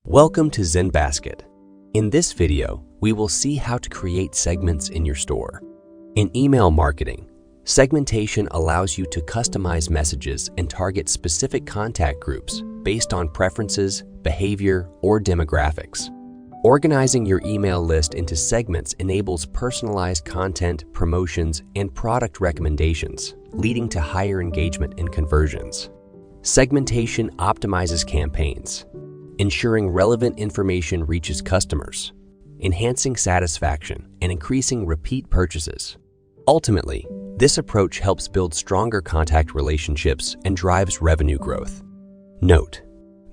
Welcome to ZenBasket. In this video, we will see how to create segments in your store. In email marketing, segmentation allows you to customize messages and target specific contact groups based on preferences, behavior, or demographics. Organizing your email list into segments enables personalized content, promotions, and product recommendations, leading to higher engagement and conversions. Segmentation optimizes campaigns, ensuring relevant information reaches customers, enhancing satisfaction, and increasing repeat purchases. Ultimately, this approach helps build stronger contact relationships and drives revenue growth. Note: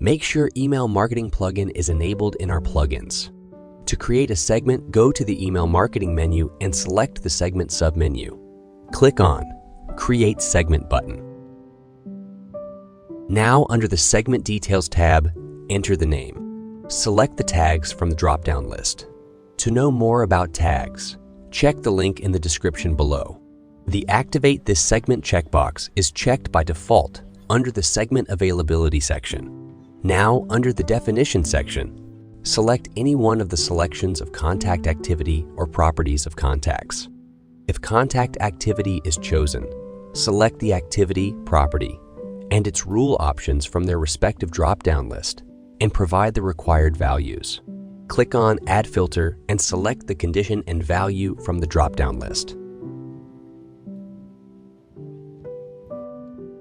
make sure email marketing plugin is enabled in our plugins. To create a segment, go to the email marketing menu and select the segment submenu. Click on Create Segment button. Now, under the Segment Details tab, enter the name. Select the tags from the drop-down list. To know more about tags, check the link in the description below. The Activate this segment checkbox is checked by default under the Segment Availability section. Now, under the Definition section, select any one of the selections of contact activity or properties of contacts. If contact activity is chosen, select the activity, property, and its rule options from their respective drop-down list and provide the required values. Click on Add Filter and select the condition and value from the drop-down list.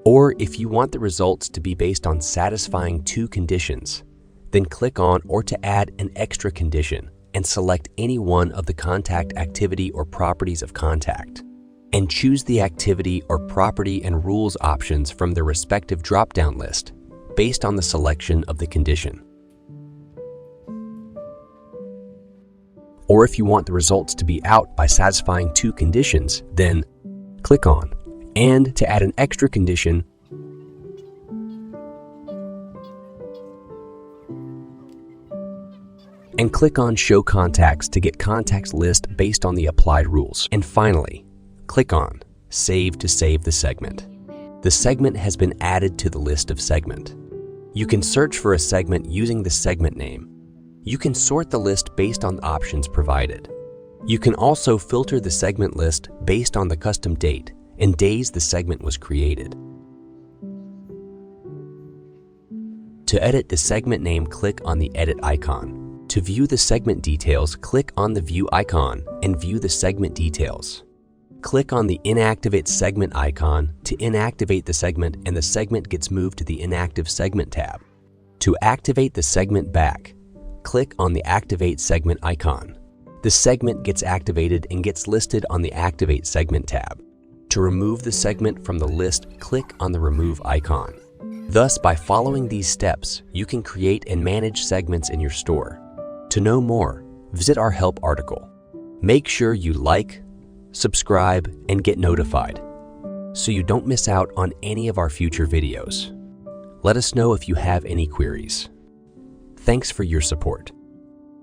Or if you want the results to be based on satisfying two conditions, then click on or to add an extra condition and select any one of the contact activity or properties of contact, and choose the activity or property and rules options from the respective drop-down list based on the selection of the condition. Or if you want the results to be out by satisfying two conditions, then click on and to add an extra condition and click on Show Contacts to get contacts list based on the applied rules. And finally, click on Save to save the segment. The segment has been added to the list of segment. You can search for a segment using the segment name. You can sort the list based on the options provided. You can also filter the segment list based on the custom date and days the segment was created. To edit the segment name, click on the Edit icon. To view the segment details, click on the View icon and view the segment details. Click on the Inactivate Segment icon to inactivate the segment, and the segment gets moved to the Inactive Segment tab. To activate the segment back, click on the Activate Segment icon. The segment gets activated and gets listed on the Activate Segment tab. To remove the segment from the list, click on the Remove icon. Thus, by following these steps, you can create and manage segments in your store. To know more, visit our help article. Make sure you like, subscribe, and get notified so you don't miss out on any of our future videos. Let us know if you have any queries. Thanks for your support.